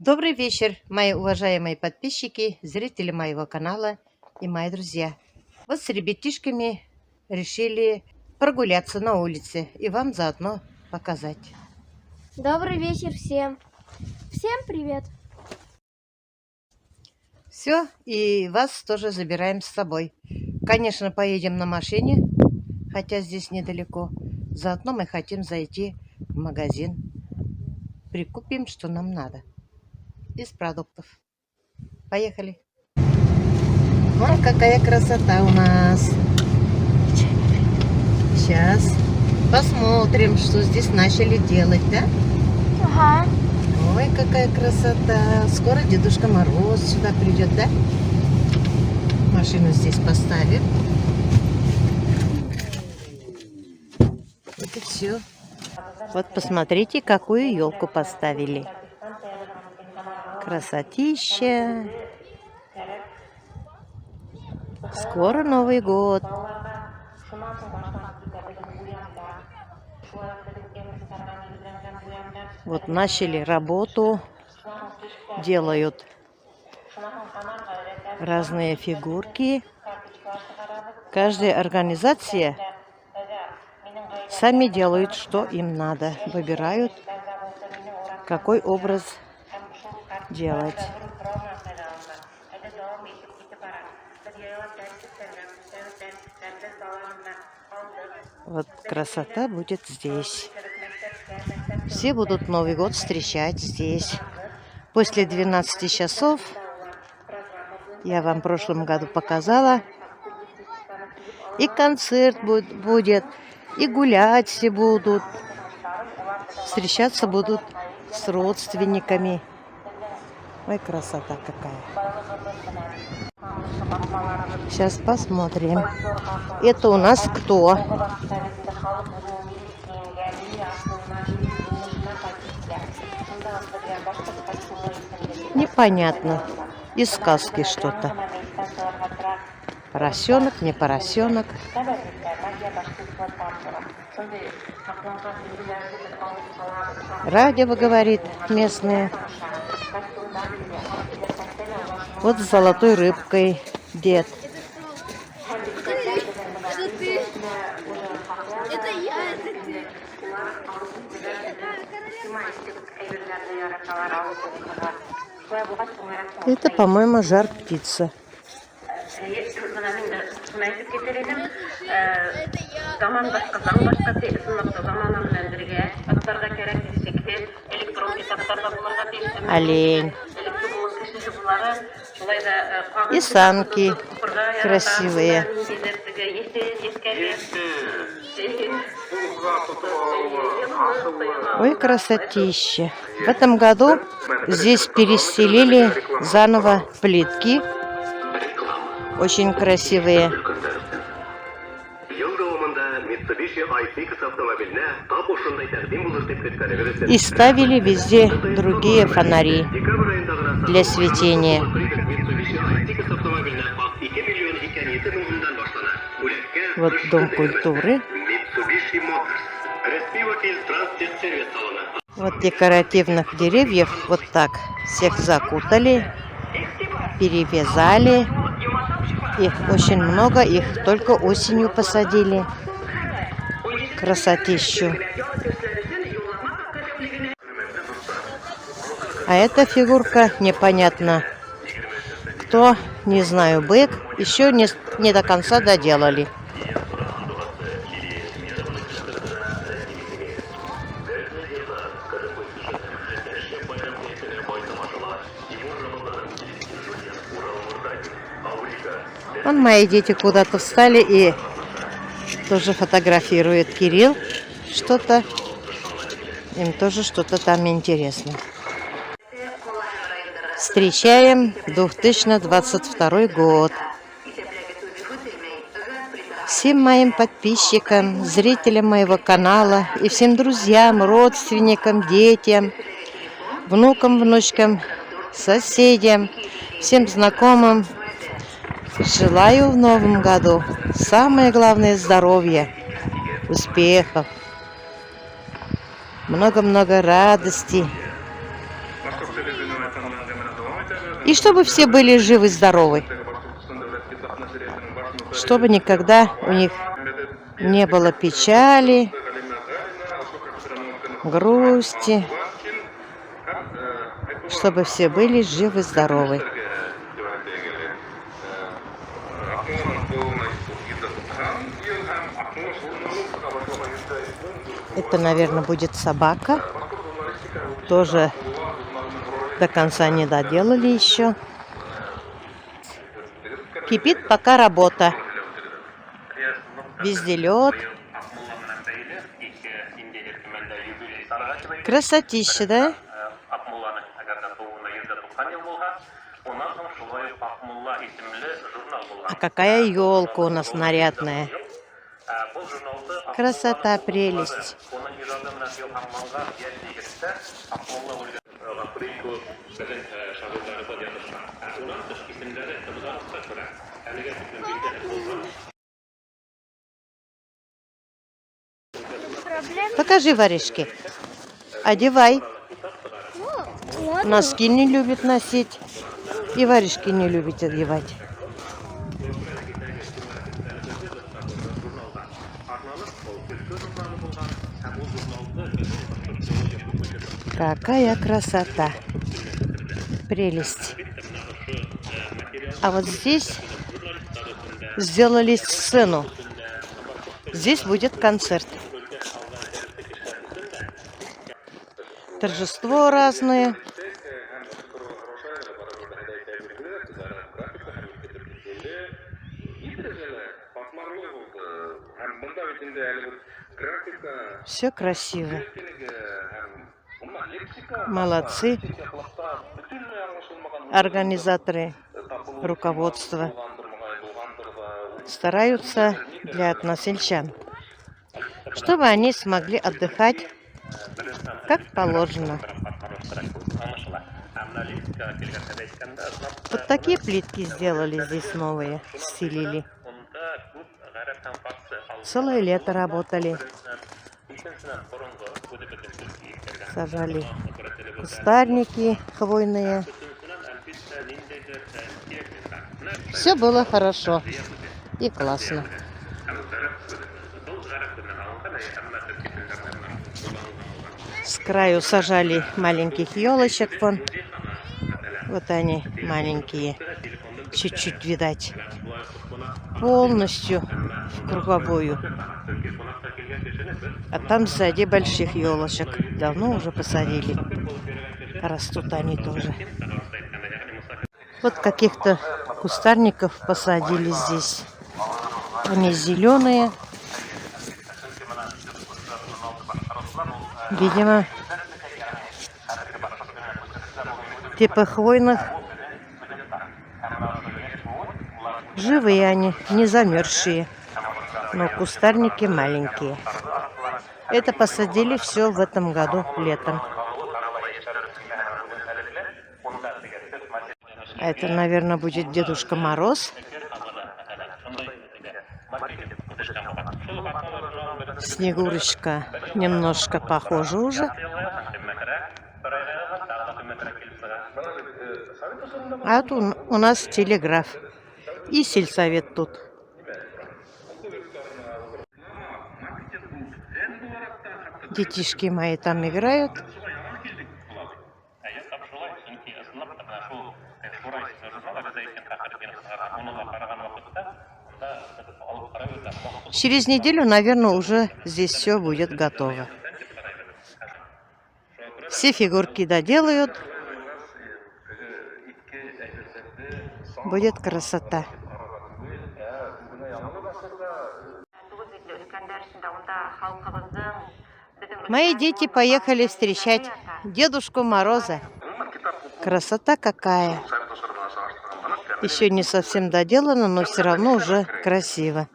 Добрый вечер, мои уважаемые подписчики, зрители моего канала и мои друзья. Вот с ребятишками решили прогуляться на улице и вам заодно показать. Добрый вечер всем. Всем привет. Все, и вас тоже забираем с собой. Конечно, поедем на машине, хотя здесь недалеко. Заодно мы хотим зайти в магазин. Прикупим, что нам надо. Из продуктов. Поехали. Вон какая красота у нас. Сейчас посмотрим, что здесь начали делать, да? Ага. Ой, какая красота. Скоро Дедушка Мороз сюда придет, да? Машину здесь поставим. Вот и все. Вот посмотрите, какую елку поставили. Красотища. Скоро Новый год. Вот начали работу, делают разные фигурки. Каждая организация сами делают, что им надо. Выбирают, какой образ делать. Вот красота будет здесь. Все будут Новый год встречать здесь. После 12 часов, я вам в прошлом году показала, и концерт будет, и гулять все будут. Встречаться будут с родственниками. Ой, красота какая. Сейчас посмотрим. Это у нас кто? Непонятно. Из сказки что-то. Поросенок, не поросенок. Радио говорит местные. Вот с золотой рыбкой дед. Это ты. Это я, это ты. Это, по-моему, жар птица. Олень. И санки красивые. Ой, красотища. В этом году здесь перестелили заново плитки. Очень красивые. И ставили везде другие фонари для светения. Вот Дом культуры. Вот декоративных деревьев вот так всех закутали, перевязали. Их очень много, их только осенью посадили. Красотищу. А эта фигурка непонятно кто, не знаю, бык, еще не до конца доделали. Вон мои дети куда-то встали и тоже фотографирует Кирилл что-то. Им тоже что-то там интересно. Встречаем 2022 год. Всем моим подписчикам, зрителям моего канала и всем друзьям, родственникам, детям, внукам, внучкам, соседям, всем знакомым желаю в новом году самое главное здоровья, успехов, много-много радости И чтобы все были живы-здоровы. Чтобы никогда у них не было печали, грусти. Чтобы все были живы-здоровы. Это, наверное, будет собака. Тоже до конца не доделали еще. Кипит пока работа. Везде лед. Красотища, да? А какая елка у нас нарядная. Красота, прелесть. Покажи варежки. Одевай. Носки не любит носить. И варежки не любит одевать. Какая красота. Прелесть. А вот здесь сделали сцену. Здесь будет концерт. Торжество разное. Все красиво. Молодцы. Организаторы, руководство стараются для односельчан, чтобы они смогли отдыхать как положено. Вот такие плитки сделали здесь новые, стелили. Целое лето работали. Сажали кустарники хвойные. Все было хорошо и классно. С краю сажали маленьких елочек вон. Вот они маленькие. Чуть-чуть видать. Полностью в круговую. А там сзади больших елочек. Давно уже посадили. Растут они тоже. Вот каких-то кустарников посадили здесь. Они зеленые. Видимо, типа хвойных. Живые они, не замерзшие. Но кустарники маленькие. Это посадили все в этом году летом. А это, наверное, будет Дедушка Мороз. Снегурочка немножко похожа уже. А тут у нас телеграф. И сельсовет тут. Детишки мои там играют. Через неделю, наверное, уже здесь все будет готово. Все фигурки доделают. Будет красота. Мои дети поехали встречать Дедушку Мороза. Красота какая. Еще не совсем доделано, но все равно уже красиво.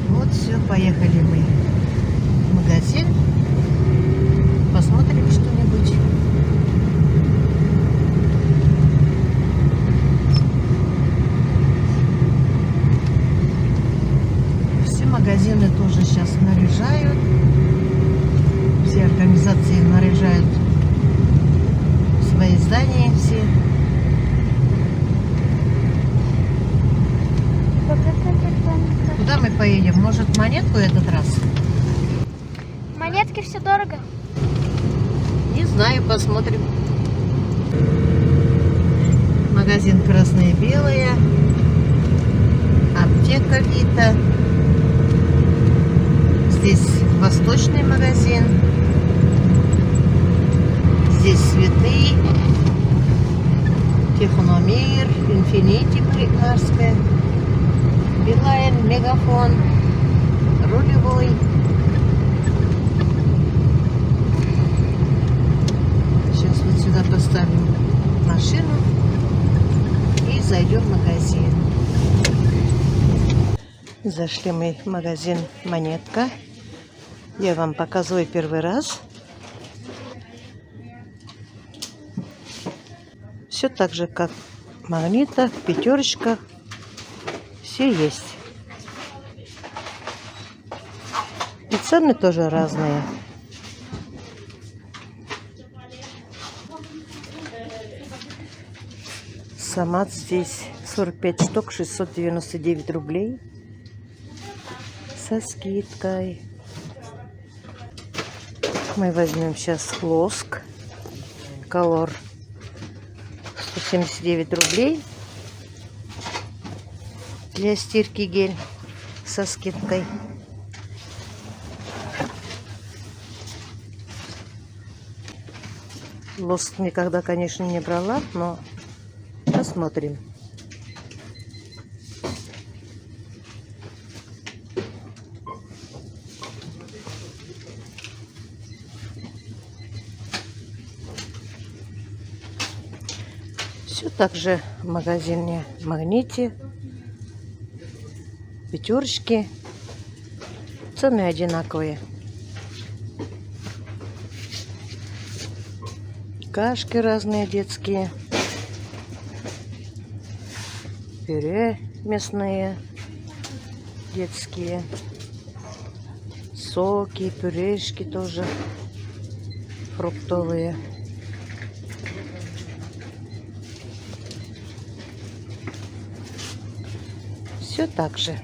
Вот все, поехали мы в магазин. Посмотрим что-нибудь. Все магазины тоже сейчас наряжают. Все организации наряжают монетку этот раз? Монетки все дорого. Не знаю, посмотрим. Магазин «Красное и белое». Аптека Вита. Здесь восточный магазин. Здесь цветы. Техномир, Инфинити Крикнарская, Билайн, Мегафон, Рулевой. Сейчас вот сюда поставим машину и зайдем в магазин. Зашли мы в магазин «Монетка». Я вам показываю первый раз. Все так же, как в Магнитах, в Пятерочках. Все есть. И цены тоже разные. Самат здесь 45 штук, 699 рублей. Со скидкой. Мы возьмем сейчас лоск. Color 179 рублей. Для стирки гель со скидкой. Лоск никогда, конечно, не брала, но посмотрим. Все так же в магазине «Магните», «Пятерочки». Цены одинаковые. Кашки разные детские. Пюре мясные детские. Соки, пюрешки тоже фруктовые. Все так же.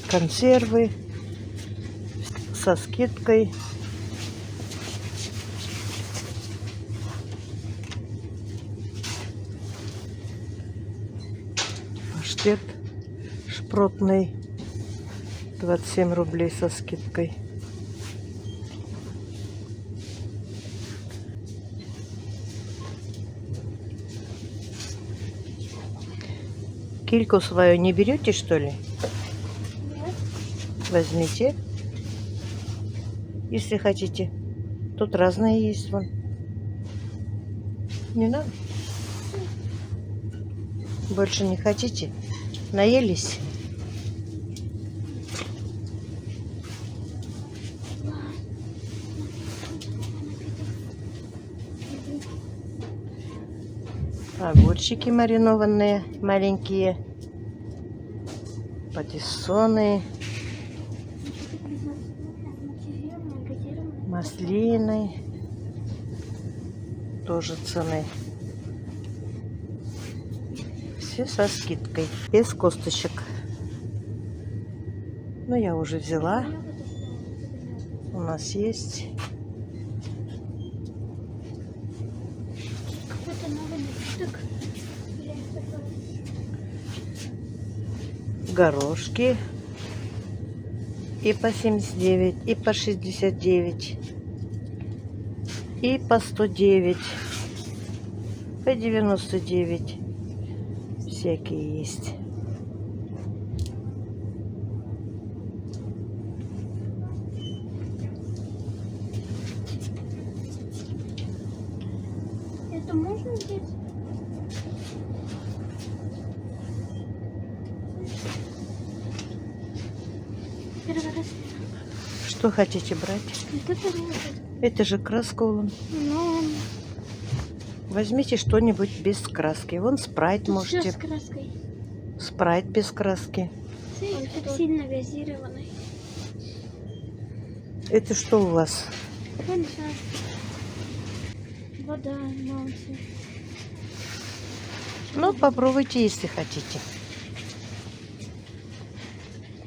Консервы со скидкой. Паштет шпротный 27 рублей со скидкой. Кильку свою не берете, что ли? Нет. Возьмите, если хотите. Тут разные есть, вон. Не надо? Больше не хотите? Наелись? Огурчики маринованные, маленькие. Патиссоны. Маслины. Тоже цены. Все со скидкой. Без косточек. Но я уже взяла. У нас есть. Горошки. И по 79, и по 69, и по 109, по 99. Всякие есть. Это можно взять? Первый раз. Что хотите брать? Вот это вот. Это же краска. Ну, Возьмите что-нибудь без краски. Вон спрайт тут можете. всё с краской. Спрайт без краски. Он тут сильно газированный. Это что у вас? Фанта. Вода, молча. Ну, попробуйте, если хотите.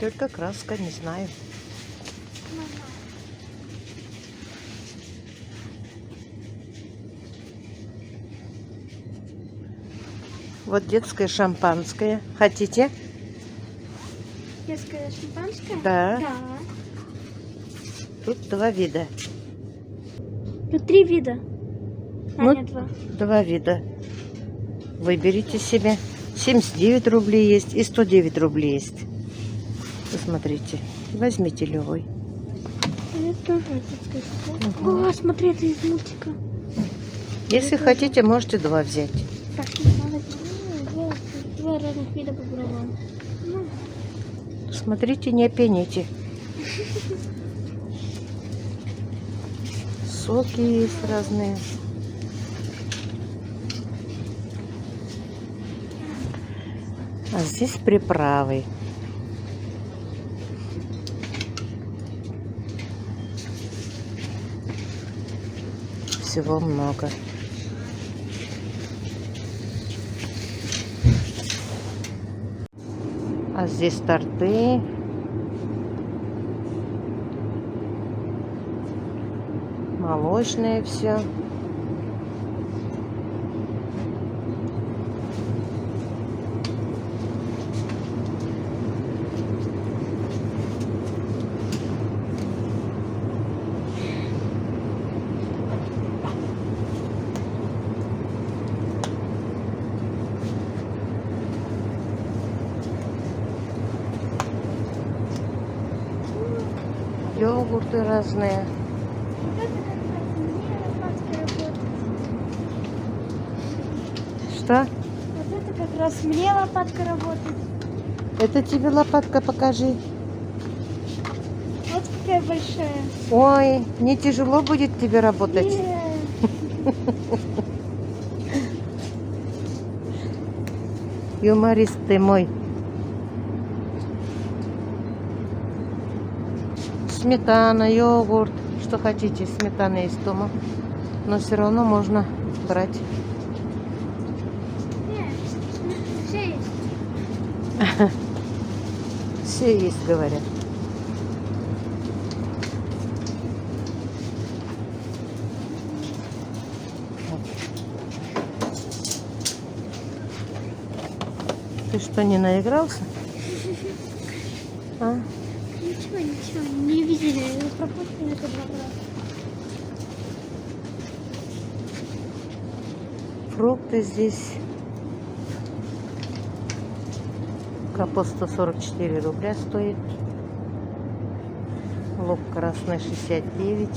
Только краска, не знаю. Вот детское шампанское. Хотите? Детское шампанское? Да. Да. Тут два вида. Тут 3 вида. Ну, Нет, 2. Два вида. Выберите себе. 79 рублей есть и 109 рублей есть. Посмотрите. Возьмите любой. Это детское шампанское. О, смотри, это из мультика. Если хотите, можете два взять. Так, надо два разных вида попробуем. Ну, Смотрите, не опените. Соки есть разные. А здесь приправы. Всего много. А здесь торты. Молочное все. Йогурты разные. Что? вот это как раз мне лопатка работает. Это тебе лопатка, покажи. Вот какая большая. Ой, не тяжело будет тебе работать. Юморист ты мой. Сметана, йогурт, что хотите, сметана есть дома. Но все равно можно брать. Нет, все есть. Все есть, говорят. Ты что, не наигрался? А? Ничего, не видели. Я пропустила это 2 раза. Фрукты здесь. Капуста 44 рубля стоит. Лук красный 69.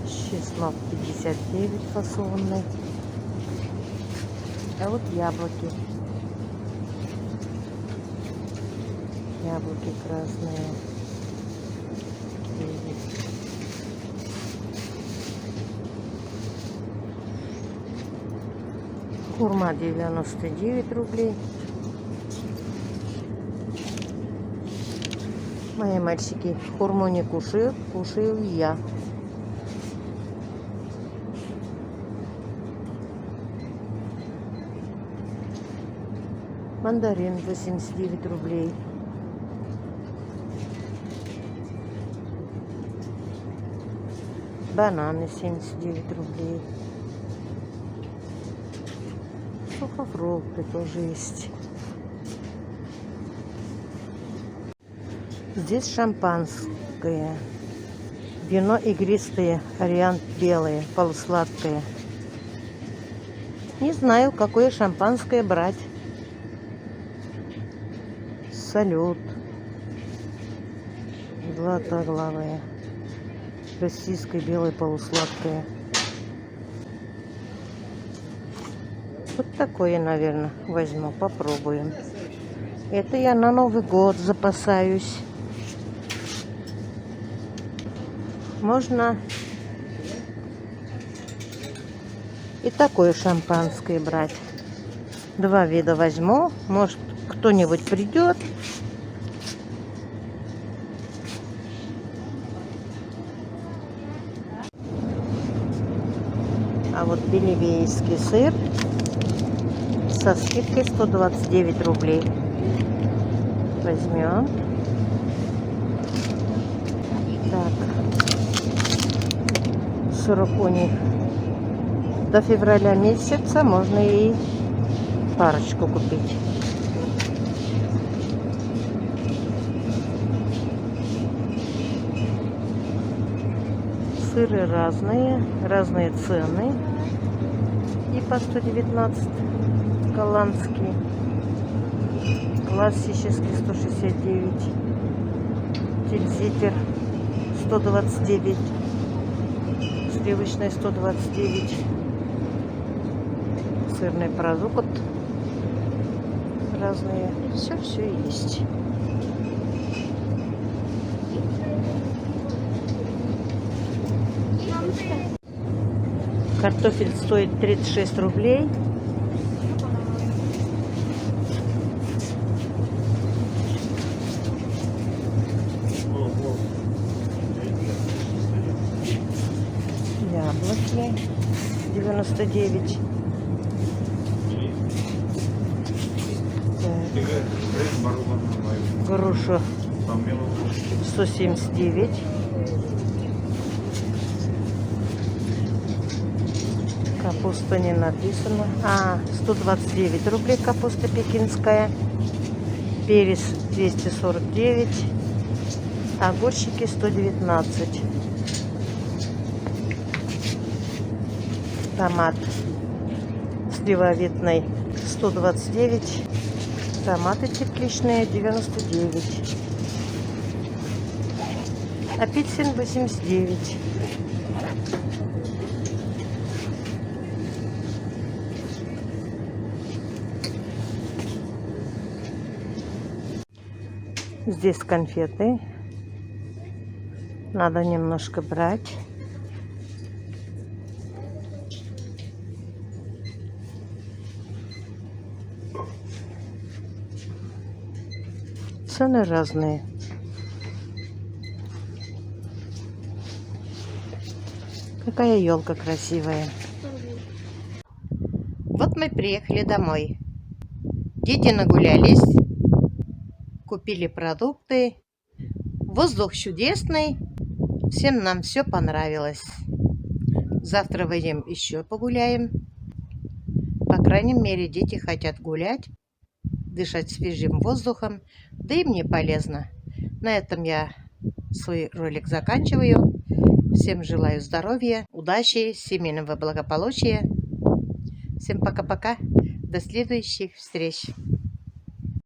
Чеснок 59 фасованный. А вот яблоки. Яблоки красные. 9. Хурма 99 рублей. Мои мальчики хурму не кушают, кушаю я. Мандарин 89 рублей. Бананы 79 рублей. Сухофрукты тоже есть. Здесь шампанское. Вино игристое, ариант белое, полусладкое. Не знаю, какое шампанское брать. Салют. Златоглавое. Российское белое полусладкое. Вот такое, наверное, возьму, попробуем. Это я на Новый год запасаюсь. Можно и такое шампанское брать. 2 вида возьму. Может, кто-нибудь придет. А вот бельвейский сыр со скидкой 129 рублей. Возьмем. Так. Сырок у них до февраля месяца, можно и парочку купить. Сыры разные цены. И по 119 голландский, классический 169, тильзитер 129, сливочный 129, сырный продукт разные, все есть. Картофель стоит 36 рублей. Яблоки 99. Груша 179. Капуста не написано. 129 рублей капуста пекинская. Перец 249. Огурчики 119. Томат сливовидный 129. Томаты тепличные 99. Апельсин 89. Здесь конфеты. Надо немножко брать. Цены разные. Какая елка красивая. Вот мы приехали домой. Дети нагулялись. Купили продукты. Воздух чудесный. Всем нам все понравилось. Завтра выйдем еще погуляем. По крайней мере, дети хотят гулять, дышать свежим воздухом. Да и мне полезно. На этом я свой ролик заканчиваю. Всем желаю здоровья, удачи, семейного благополучия. Всем пока-пока. До следующих встреч.